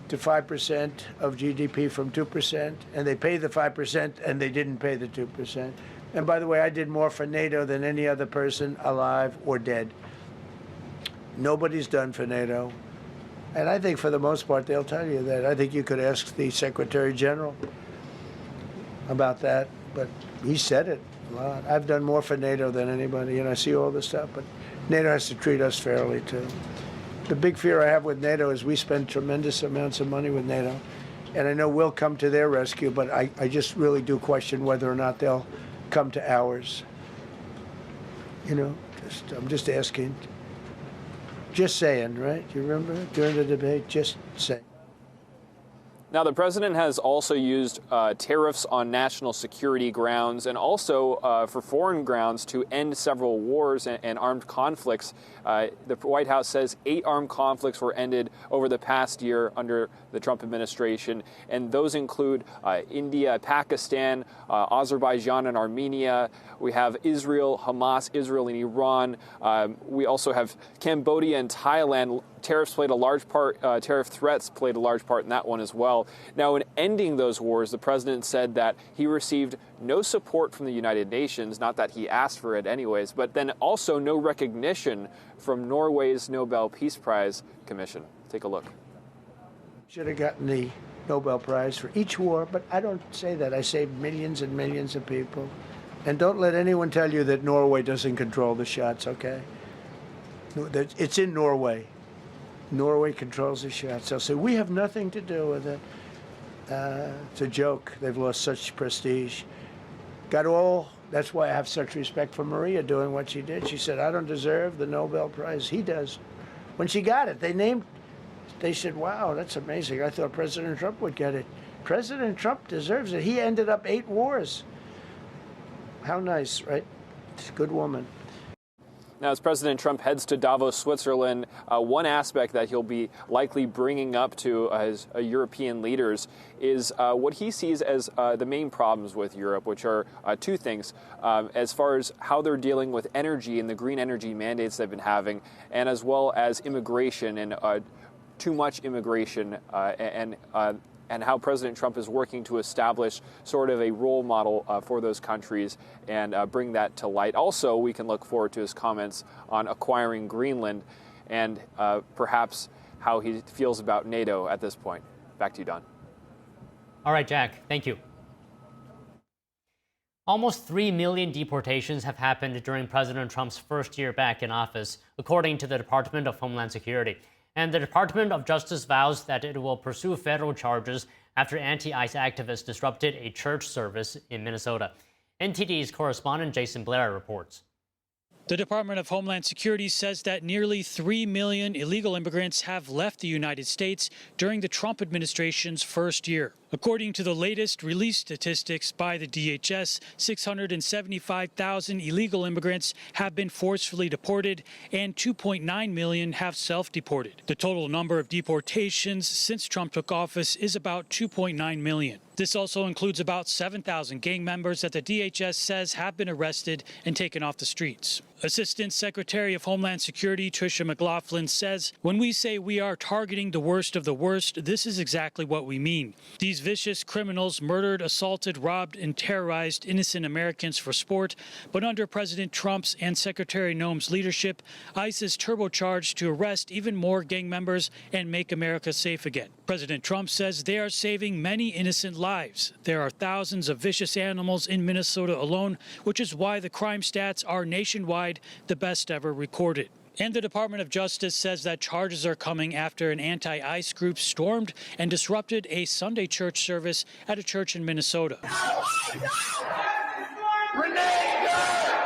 to 5% of GDP from 2%, and they paid the 5% and they didn't pay the 2%. And by the way, I did more for NATO than any other person alive or dead. Nobody's done for NATO. And I think for the most part, they'll tell you that. I think you could ask the Secretary General about that, but he said it a lot. I've done more for NATO than anybody, and I see all this stuff, but NATO has to treat us fairly, too. The big fear I have with NATO is we spend tremendous amounts of money with NATO, and I know we'll come to their rescue, but I just really do question whether or not they'll come to ours. You know, I'm just asking. Just saying, right? You remember during the debate? Just saying. Now, the president has also used tariffs on national security grounds and also for foreign grounds to end several wars and armed conflicts. The White House says 8 armed conflicts were ended over the past year under the Trump administration, and those include India, Pakistan, Azerbaijan and Armenia. We have Israel, Hamas, Israel and Iran. We also have Cambodia and Thailand. Tariffs played a large part, tariff threats played a large part in that one as well. Now, in ending those wars, the president said that he received no support from the United Nations, not that he asked for it anyways, but then also no recognition from Norway's Nobel Peace Prize Commission. Take a look. Should have gotten the Nobel Prize for each war, but I don't say that. I say millions and millions of people. And don't let anyone tell you that Norway doesn't control the shots, okay? It's in Norway. Norway controls the shots. They'll say, we have nothing to do with it. It's a joke. They've lost such prestige. That's why I have such respect for Maria doing what she did. She said, I don't deserve the Nobel Prize. He does. When she got it, they said, wow, that's amazing. I thought President Trump would get it. President Trump deserves it. He ended up 8 wars. How nice, right? It's a good woman. Now, as President Trump heads to Davos, Switzerland, one aspect that he'll be likely bringing up to his European leaders is what he sees as the main problems with Europe, which are 2 things, as far as how they're dealing with energy and the green energy mandates they've been having, and as well as immigration and too much immigration and how President Trump is working to establish sort of a role model for those countries and bring that to light. Also, we can look forward to his comments on acquiring Greenland and perhaps how he feels about NATO at this point. Back to you, Don. All right, Jack, thank you. Almost 3 million deportations have happened during President Trump's first year back in office, according to the Department of Homeland Security. And the Department of Justice vows that it will pursue federal charges after anti-ICE activists disrupted a church service in Minnesota. NTD's correspondent Jason Blair reports. The Department of Homeland Security says that nearly 3 million illegal immigrants have left the United States during the Trump administration's first year. According to the latest released statistics by the DHS, 675,000 illegal immigrants have been forcefully deported and 2.9 million have self-deported. The total number of deportations since Trump took office is about 2.9 million. This also includes about 7,000 gang members that the DHS says have been arrested and taken off the streets. Assistant Secretary of Homeland Security Tricia McLaughlin says, when we say we are targeting the worst of the worst, this is exactly what we mean. These vicious criminals murdered, assaulted, robbed, and terrorized innocent Americans for sport. But under President Trump's and Secretary Noem's leadership, ICE is turbocharged to arrest even more gang members and make America safe again. President Trump says they are saving many innocent lives. There are thousands of vicious animals in Minnesota alone, which is why the crime stats are nationwide the best ever recorded. And the Department of Justice says that charges are coming after an anti-ICE group stormed and disrupted a Sunday church service at a church in Minnesota.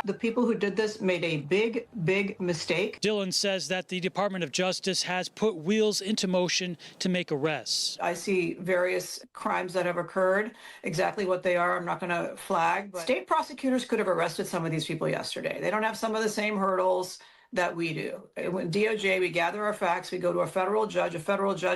The people who did this made a big mistake. Dillon says that the Department of Justice has put wheels into motion to make arrests. I see various crimes that have occurred. Exactly what they are, I'm not going to flag. But state prosecutors could have arrested some of these people yesterday. They don't have some of the same hurdles that we do. When DOJ, we gather our facts, we go to a federal judge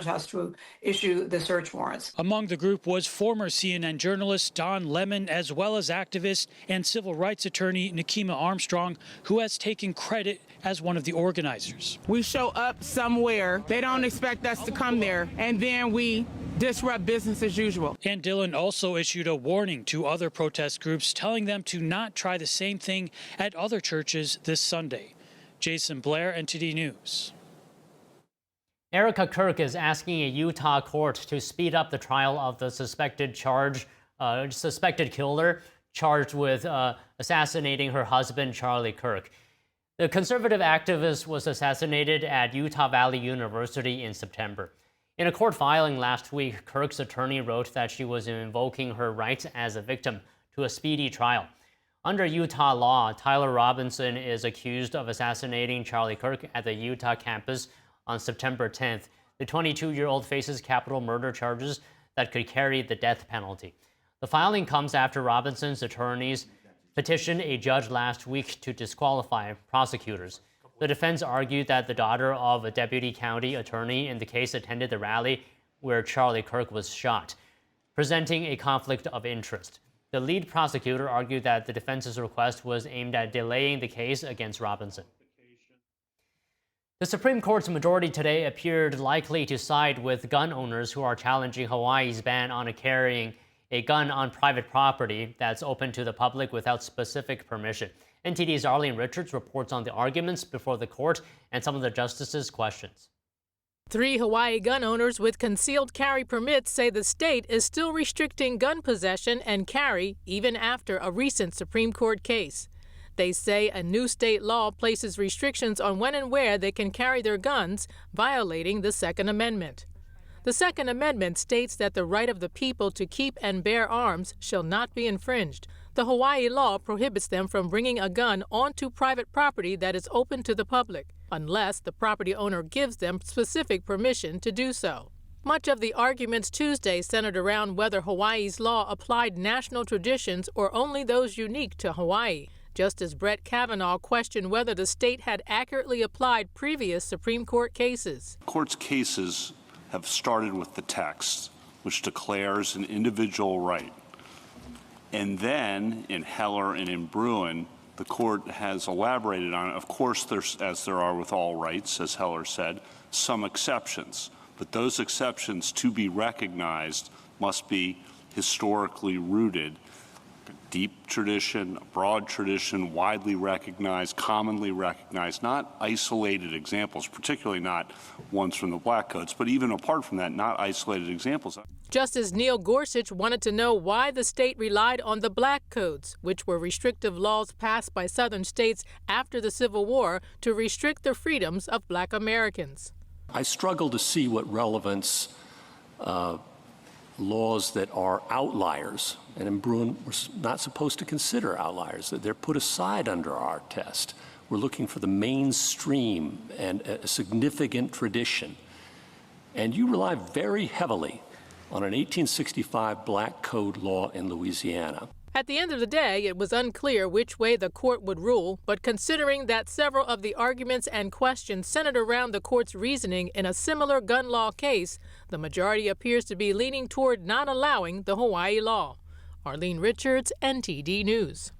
has to issue the search warrants. Among the group was former CNN journalist Don Lemon, as well as activist and civil rights attorney Nikema Armstrong, who has taken credit as one of the organizers. We show up somewhere, they don't expect us to come there, and then we disrupt business as usual. And Dillon also issued a warning to other protest groups, telling them to not try the same thing at other churches this Sunday. Jason Blair, NTD News. Erica Kirk is asking a Utah court to speed up the trial of the suspected killer charged with assassinating her husband, Charlie Kirk. The conservative activist was assassinated at Utah Valley University in September. In a court filing last week, Kirk's attorney wrote that she was invoking her rights as a victim to a speedy trial. Under Utah law, Tyler Robinson is accused of assassinating Charlie Kirk at the Utah campus on September 10th. The 22-year-old faces capital murder charges that could carry the death penalty. The filing comes after Robinson's attorneys petitioned a judge last week to disqualify prosecutors. The defense argued that the daughter of a deputy county attorney in the case attended the rally where Charlie Kirk was shot, presenting a conflict of interest. The lead prosecutor argued that the defense's request was aimed at delaying the case against Robinson. The Supreme Court's majority today appeared likely to side with gun owners who are challenging Hawaii's ban on carrying a gun on private property that's open to the public without specific permission. NTD's Arlene Richards reports on the arguments before the court and some of the justices' questions. 3 Hawaii gun owners with concealed carry permits say the state is still restricting gun possession and carry even after a recent Supreme Court case. They say a new state law places restrictions on when and where they can carry their guns, violating the Second Amendment. The Second Amendment states that the right of the people to keep and bear arms shall not be infringed. The Hawaii law prohibits them from bringing a gun onto private property that is open to the public, unless the property owner gives them specific permission to do so. Much of the arguments Tuesday centered around whether Hawaii's law applied national traditions or only those unique to Hawaii. Justice Brett Kavanaugh questioned whether the state had accurately applied previous Supreme Court cases. The court's cases have started with the text, which declares an individual right. And then in Heller and in Bruin, the court has elaborated on it. Of course, there's, as there are with all rights, as Heller said, some exceptions. But those exceptions, to be recognized, must be historically rooted. Deep tradition, broad tradition, widely recognized, commonly recognized, not isolated examples, particularly not ones from the Black Codes, but even apart from that, not isolated examples. Justice Neil Gorsuch wanted to know why the state relied on the Black Codes, which were restrictive laws passed by Southern states after the Civil War to restrict the freedoms of Black Americans. I struggle to see what relevance laws that are outliers, and in Bruin we're not supposed to consider outliers, that they're put aside under our test. We're looking for the mainstream and a significant tradition. And you rely very heavily on an 1865 Black Code law in Louisiana. At the end of the day, it was unclear which way the court would rule, but considering that several of the arguments and questions centered around the court's reasoning in a similar gun law case, the majority appears to be leaning toward not allowing the Hawaii law. Arlene Richards, NTD News.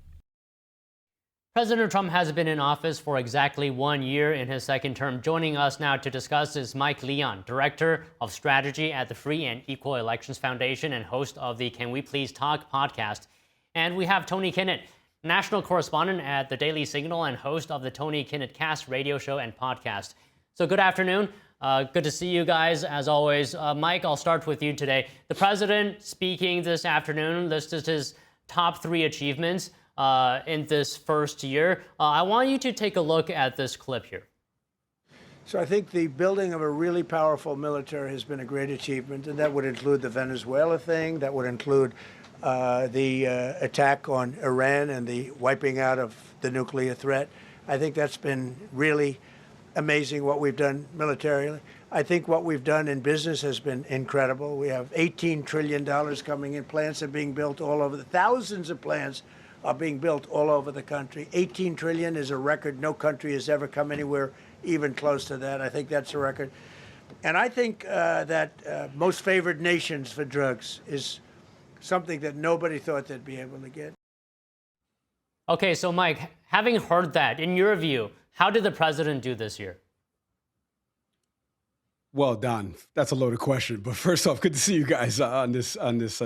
President Trump has been in office for exactly 1 year in his second term. Joining us now to discuss is Mike Leon, Director of Strategy at the Free and Equal Elections Foundation and host of the Can We Please Talk podcast. And we have Tony Kinnett, national correspondent at the Daily Signal and host of the Tony Kinnett Cast radio show and podcast. So good afternoon. Good to see you guys, as always. Mike, I'll start with you today. The president speaking this afternoon listed his top 3 achievements in this first year. I want you to take a look at this clip here. So I think the building of a really powerful military has been a great achievement, and that would include the Venezuela thing, that would include the attack on Iran and the wiping out of the nuclear threat. I think that's been really amazing what we've done militarily. I think what we've done in business has been incredible. We have $18 trillion coming in. Plants are being built all over. Thousands of plants are being built all over the country. 18 trillion is a record. No country has ever come anywhere even close to that. I think that's a record. And I think that most favored nations for drugs is something that nobody thought they'd be able to get. Okay, so Mike, having heard that, in your view, how did the president do this year? Well, Don, that's a loaded question. But first off, good to see you guys on this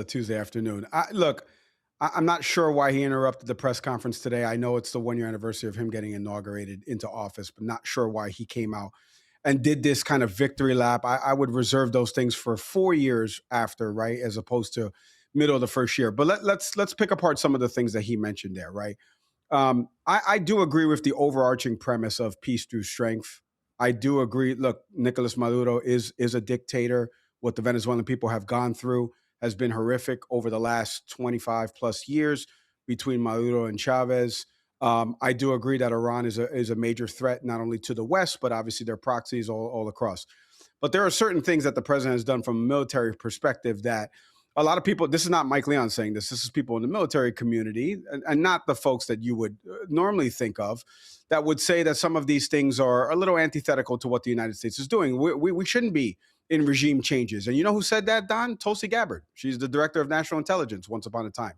Tuesday afternoon. I'm not sure why he interrupted the press conference today. I know it's the one-year anniversary of him getting inaugurated into office, but not sure why he came out and did this kind of victory lap. I would reserve those things for 4 years after, right, as opposed to middle of the first year. But let's pick apart some of the things that he mentioned there, right? I do agree with the overarching premise of peace through strength. I do agree. Look, Nicolas Maduro is a dictator. What the Venezuelan people have gone through has been horrific over the last 25 plus years between Maduro and Chavez. I do agree that Iran is a major threat, not only to the West, but obviously their proxies all across. But there are certain things that the president has done from a military perspective that a lot of people, this is not Mike Leon saying this is people in the military community and not the folks that you would normally think of, that would say that some of these things are a little antithetical to what the United States is doing. We shouldn't be in regime changes. And you know who said that, Don? Tulsi Gabbard. She's the director of national intelligence once upon a time.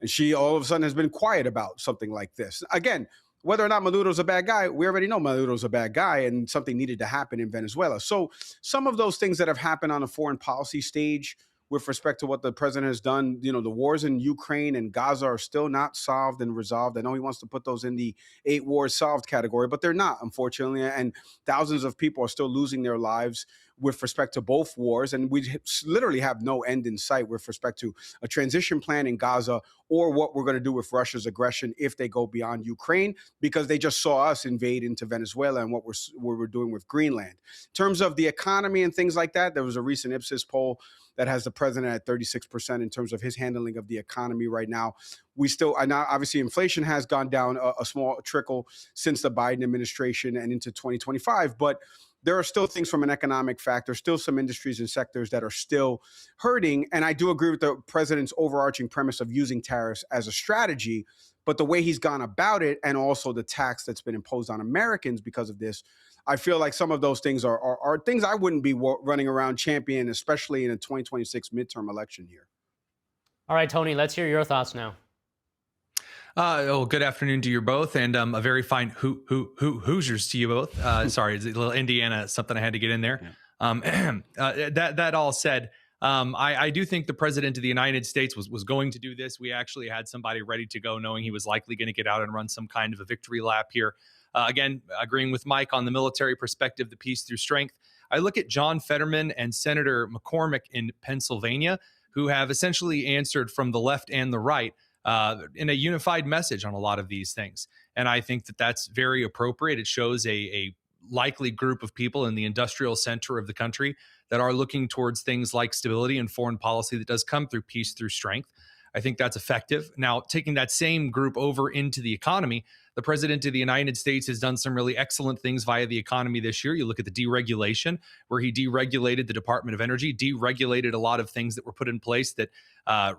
And she all of a sudden has been quiet about something like this. Again, whether or not Maduro's a bad guy, we already know Maduro's a bad guy and something needed to happen in Venezuela. So some of those things that have happened on a foreign policy stage with respect to what the president has done, you know, the wars in Ukraine and Gaza are still not solved and resolved. I know he wants to put those in the 8 wars solved category, but they're not, unfortunately. And thousands of people are still losing their lives with respect to both wars. And we literally have no end in sight with respect to a transition plan in Gaza or what we're going to do with Russia's aggression if they go beyond Ukraine, because they just saw us invade into Venezuela and what we're doing with Greenland. In terms of the economy and things like that, there was a recent Ipsos poll that has the president at 36% in terms of his handling of the economy right now. We still, obviously, inflation has gone down a small trickle since the Biden administration and into 2025, but there are still things from an economic factor, still some industries and sectors that are still hurting. And I do agree with the president's overarching premise of using tariffs as a strategy, but the way he's gone about it and also the tax that's been imposed on Americans because of this, I feel like some of those things are things I wouldn't be running around championing, especially in a 2026 midterm election year. All right, Tony, let's hear your thoughts now. Good afternoon to you both, and a very fine Hoosiers to you both. Sorry, it's a little Indiana, something I had to get in there. Yeah. That all said, I do think the president of the United States was going to do this. We actually had somebody ready to go, knowing he was likely going to get out and run some kind of a victory lap here. Again, agreeing with Mike on the military perspective, the peace through strength. I look at John Fetterman and Senator McCormick in Pennsylvania, who have essentially answered from the left and the right in a unified message on a lot of these things. And I think that that's very appropriate. It shows a likely group of people in the industrial center of the country that are looking towards things like stability and foreign policy that does come through peace through strength. I think that's effective. Now, taking that same group over into the economy, the president of the United States has done some really excellent things via the economy this year. You look at the deregulation, where he deregulated the Department of Energy, deregulated a lot of things that were put in place that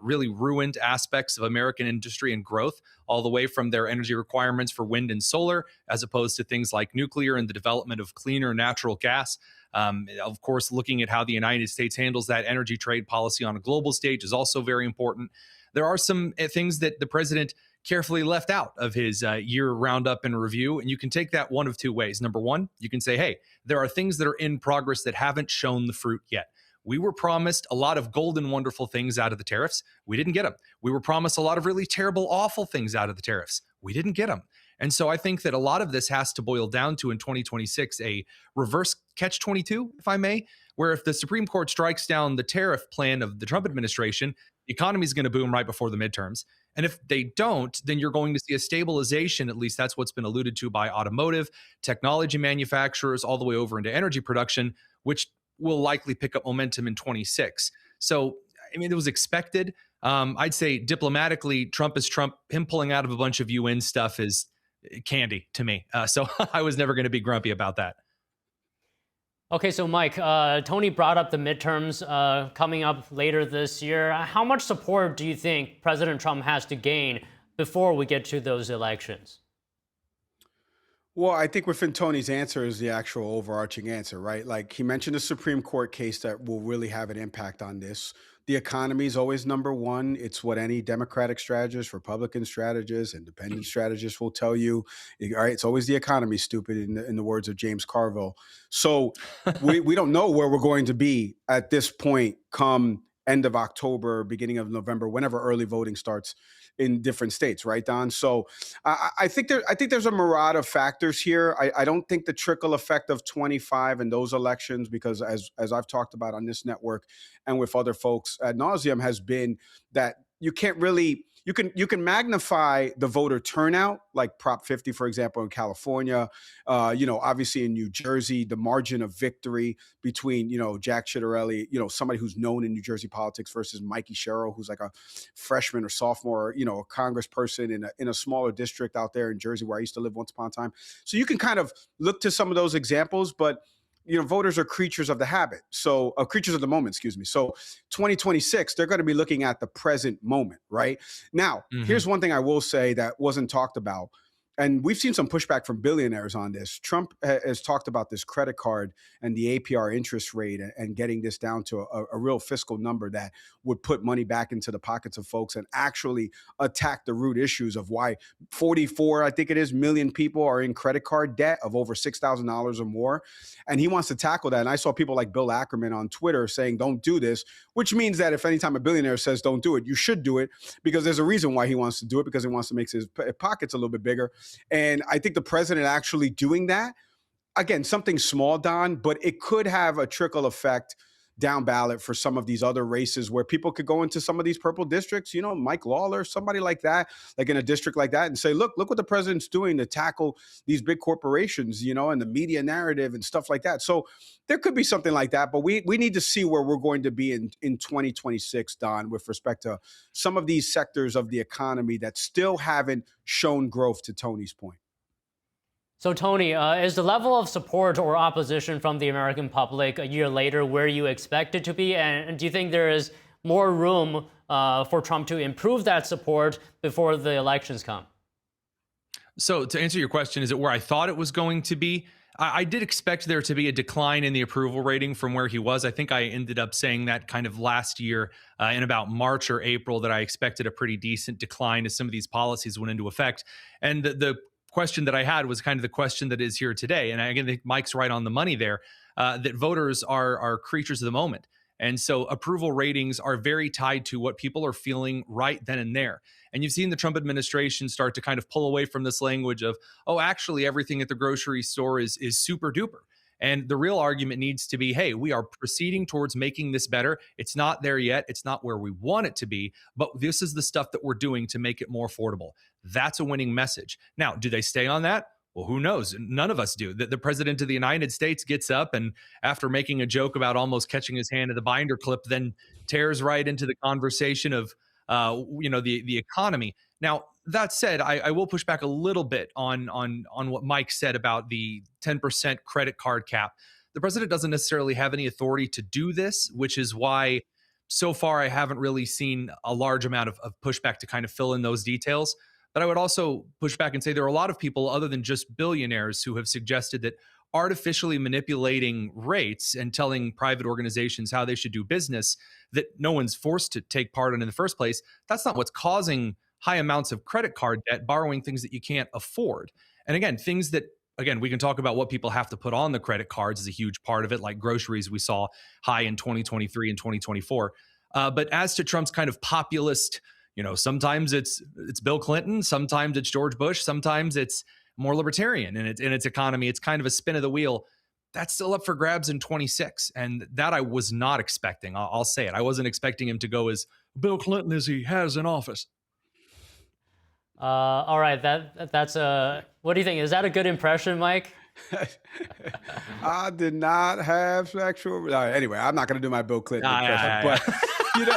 really ruined aspects of American industry and growth, all the way from their energy requirements for wind and solar, as opposed to things like nuclear and the development of cleaner natural gas. Of course, looking at how the United States handles that energy trade policy on a global stage is also very important. There are some things that the president carefully left out of his year roundup and review, and you can take that one of two ways. Number one, you can say, hey, there are things that are in progress that haven't shown the fruit yet. We were promised a lot of golden, wonderful things out of the tariffs. We didn't get them. We were promised a lot of really terrible, awful things out of the tariffs. We didn't get them. And so I think that a lot of this has to boil down to, in 2026, a reverse catch-22, if I may, where if the Supreme Court strikes down the tariff plan of the Trump administration, the economy is going to boom right before the midterms. And if they don't, then you're going to see a stabilization. At least that's what's been alluded to by automotive, technology manufacturers, all the way over into energy production, which will likely pick up momentum in 26. So, I mean, it was expected. I'd say diplomatically, Trump is Trump. Him pulling out of a bunch of UN stuff is candy to me. So I was never going to be grumpy about that. Okay, so Mike, Tony brought up the midterms coming up later this year. How much support do you think President Trump has to gain before we get to those elections? Well, I think within Tony's answer is the actual overarching answer, right? Like he mentioned a Supreme Court case that will really have an impact on this. The economy is always number one. It's what any Democratic strategist, Republican strategist, independent strategist will tell you. All right, it's always the economy, stupid, in the words of James Carville. So we don't know where we're going to be at this point come end of October, beginning of November, whenever early voting starts in different states, right, Don? So I think there's a myriad of factors here. I don't think the trickle effect of 25 and those elections, because as I've talked about on this network and with other folks ad nauseum, has been that you can't really you can magnify the voter turnout, like Prop 50, for example, in California. Obviously in New Jersey, the margin of victory between Jack Ciattarelli, somebody who's known in New Jersey politics, versus Mikey Sherrill, who's like a freshman or sophomore, a congressperson in a smaller district out there in Jersey where I used to live once upon a time. So you can kind of look to some of those examples, but voters are creatures of the habit. So creatures of the moment, excuse me. So 2026, they're going to be looking at the present moment, right? Now, here's one thing I will say that wasn't talked about. And we've seen some pushback from billionaires on this. Trump has talked about this credit card and the APR interest rate and getting this down to a real fiscal number that would put money back into the pockets of folks and actually attack the root issues of why 44, I think it is, million people are in credit card debt of over $6,000 or more. And he wants to tackle that. And I saw people like Bill Ackerman on Twitter saying, don't do this, which means that if anytime a billionaire says don't do it, you should do it, because there's a reason why he wants to do it, because he wants to make his pockets a little bit bigger. And I think the president actually doing that, again, something small, Don, but it could have a trickle effect down ballot for some of these other races where people could go into some of these purple districts, Mike Lawler, somebody like that, like in a district like that, and say, look what the president's doing to tackle these big corporations, and the media narrative and stuff like that. So there could be something like that, but we need to see where we're going to be in 2026, Don, with respect to some of these sectors of the economy that still haven't shown growth, to Tony's point. So, Tony, is the level of support or opposition from the American public a year later where you expect it to be? And do you think there is more room for Trump to improve that support before the elections come? So to answer your question, is it where I thought it was going to be? I did expect there to be a decline in the approval rating from where he was. I think I ended up saying that kind of last year in about March or April, that I expected a pretty decent decline as some of these policies went into effect. And the question that I had was kind of the question that is here today. And again, I think Mike's right on the money there, that voters are creatures of the moment. And so approval ratings are very tied to what people are feeling right then and there. And you've seen the Trump administration start to kind of pull away from this language of, oh, actually, everything at the grocery store is super duper. And the real argument needs to be, hey, we are proceeding towards making this better. It's not there yet. It's not where we want it to be, but this is the stuff that we're doing to make it more affordable. That's a winning message. Now, do they stay on that? Well, who knows? None of us do. The president of the United States gets up and, after making a joke about almost catching his hand in the binder clip, then tears right into the conversation of, the economy. Now, that said, I will push back a little bit on what Mike said about the 10% credit card cap. The president doesn't necessarily have any authority to do this, which is why so far I haven't really seen a large amount of pushback to kind of fill in those details. But I would also push back and say there are a lot of people other than just billionaires who have suggested that artificially manipulating rates and telling private organizations how they should do business that no one's forced to take part in the first place, that's not what's causing high amounts of credit card debt, borrowing things that you can't afford. And again, things that, again, we can talk about what people have to put on the credit cards is a huge part of it, like groceries we saw high in 2023 and 2024. But as to Trump's kind of populist, sometimes it's Bill Clinton, sometimes it's George Bush, sometimes it's more libertarian in its economy. It's kind of a spin of the wheel. That's still up for grabs in 26. And that I was not expecting. I'll say it. I wasn't expecting him to go as Bill Clinton as he has in office. All right, that's a. What do you think? Is that a good impression, Mike? I did not have sexual. Anyway, I'm not going to do my Bill Clinton impression, but you know.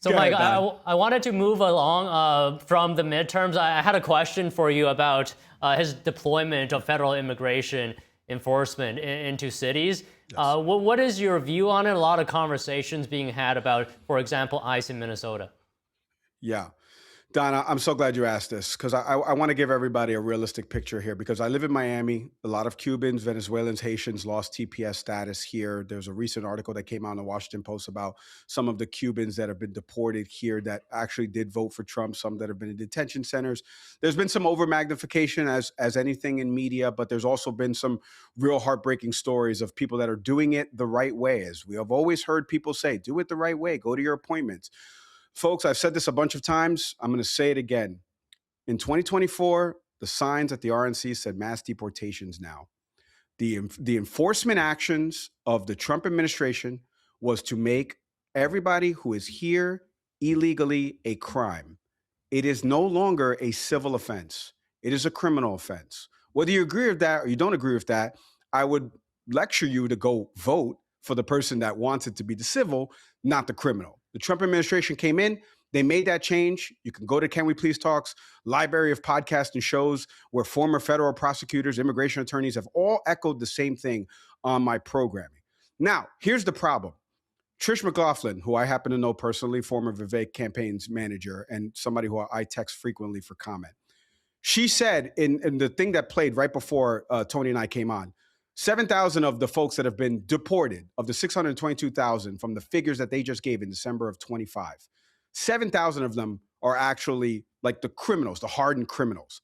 So, Mike, I wanted to move along from the midterms. I had a question for you about his deployment of federal immigration enforcement into cities. Yes. What is your view on it? A lot of conversations being had about, for example, ICE in Minnesota. Yeah. Donna, I'm so glad you asked this because I want to give everybody a realistic picture here because I live in Miami. A lot of Cubans, Venezuelans, Haitians lost TPS status here. There's a recent article that came out in the Washington Post about some of the Cubans that have been deported here that actually did vote for Trump, some that have been in detention centers. There's been some over-magnification as anything in media, but there's also been some real heartbreaking stories of people that are doing it the right way. As we have always heard people say, do it the right way, go to your appointments. Folks, I've said this a bunch of times. I'm going to say it again. In 2024, the signs at the RNC said mass deportations now. The enforcement actions of the Trump administration was to make everybody who is here illegally a crime. It is no longer a civil offense. It is a criminal offense. Whether you agree with that or you don't agree with that, I would lecture you to go vote for the person that wants it to be the civil, not the criminal. The Trump administration came in, they made that change. You can go to Can We Please Talk's library of podcasts and shows where former federal prosecutors, immigration attorneys have all echoed the same thing on my programming. Now, here's the problem. Trish McLaughlin, who I happen to know personally, former Vivek campaign's manager and somebody who I text frequently for comment. She said in the thing that played right before Tony and I came on, 7,000 of the folks that have been deported, of the 622,000 from the figures that they just gave in December of 25, 7,000 of them are actually like the criminals, the hardened criminals.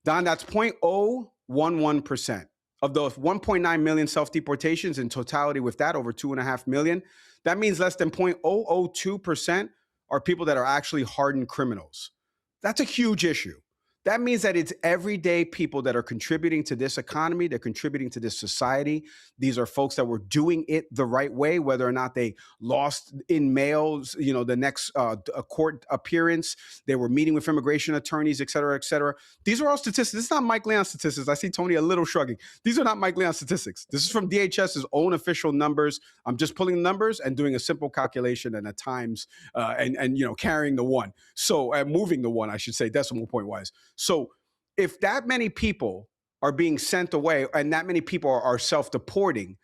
Don, that's 0.011%. Of those 1.9 million self-deportations in totality with that, over 2.5 million, that means less than 0.002% are people that are actually hardened criminals. That's a huge issue. That means that it's everyday people that are contributing to this economy, they're contributing to this society. These are folks that were doing it the right way, whether or not they lost in mails, you know, the next court appearance, they were meeting with immigration attorneys, et cetera, et cetera. These are all statistics. This is not Mike Leon statistics. I see Tony a little shrugging. These are not Mike Leon statistics. This is from DHS's own official numbers. I'm just pulling the numbers and doing a simple calculation and at times, and you know, carrying the one. So moving the one, I should say, decimal point wise. So if that many people are being sent away and that many people are self-deporting,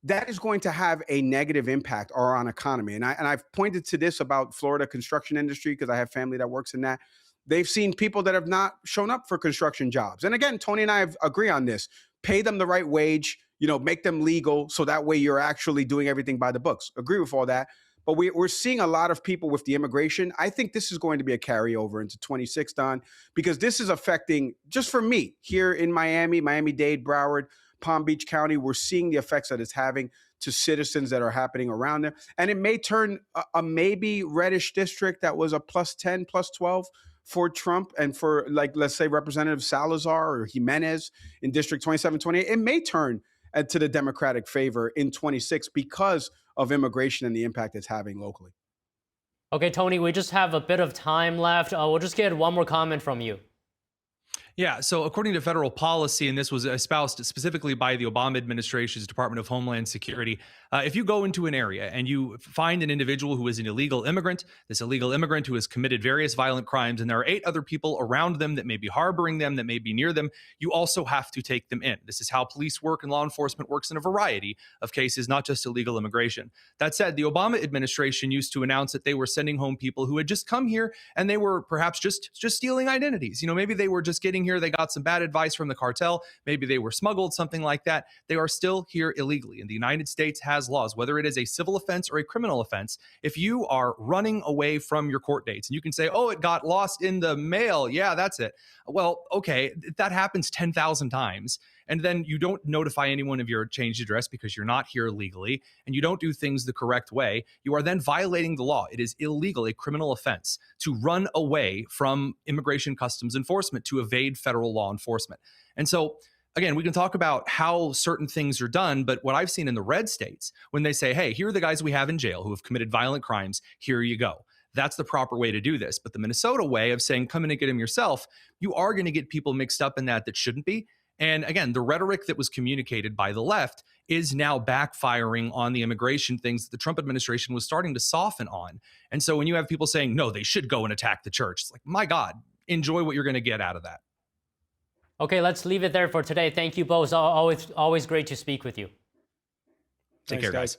that is going to have a negative impact on our economy. And I've pointed to this about Florida construction industry because I have family that works in that. They've seen people that have not shown up for construction jobs. And again, Tony and I agree on this. Pay them the right wage, you know, make them legal so that way you're actually doing everything by the books. Agree with all that. But we're seeing a lot of people with the immigration. I think this is going to be a carryover into 26, Don, because this is affecting, just for me, here in Miami, Miami-Dade, Broward, Palm Beach County, we're seeing the effects that it's having to citizens that are happening around there. And it may turn a maybe reddish district that was a +10, +12 for Trump and for, like, let's say Representative Salazar or Jimenez in District 27, 28. It may turn to the Democratic favor in 26 because of immigration and the impact it's having locally. Okay, Tony, we just have a bit of time left. We'll just get one more comment from you. Yeah, so according to federal policy, and this was espoused specifically by the Obama administration's Department of Homeland Security, if you go into an area and you find an individual who is an illegal immigrant, this illegal immigrant who has committed various violent crimes, and there are 8 other people around them that may be harboring them, that may be near them, you also have to take them in. This is how police work and law enforcement works in a variety of cases, not just illegal immigration. That said, the Obama administration used to announce that they were sending home people who had just come here and they were perhaps just stealing identities. You know, maybe they were just getting here, they got some bad advice from the cartel, maybe they were smuggled, something like that. They are still here illegally, and the United States has laws, whether it is a civil offense or a criminal offense. If you are running away from your court dates, and you can say, oh, it got lost in the mail, yeah, that's it. Well, okay, that happens 10,000 times, and then you don't notify anyone of your changed address because you're not here legally, and you don't do things the correct way. You are then violating the law. It is illegal, a criminal offense, to run away from immigration customs enforcement, to evade federal law enforcement. And so, again, we can talk about how certain things are done, but what I've seen in the red states, when they say, hey, here are the guys we have in jail who have committed violent crimes, here you go. That's the proper way to do this. But the Minnesota way of saying, come in and get him yourself, you are going to get people mixed up in that shouldn't be. And again, the rhetoric that was communicated by the left is now backfiring on the immigration things that the Trump administration was starting to soften on. And so when you have people saying, no, they should go and attack the church, it's like, my God, enjoy what you're going to get out of that. Okay, let's leave it there for today. Thank you both. Always great to speak with you. Take care, guys.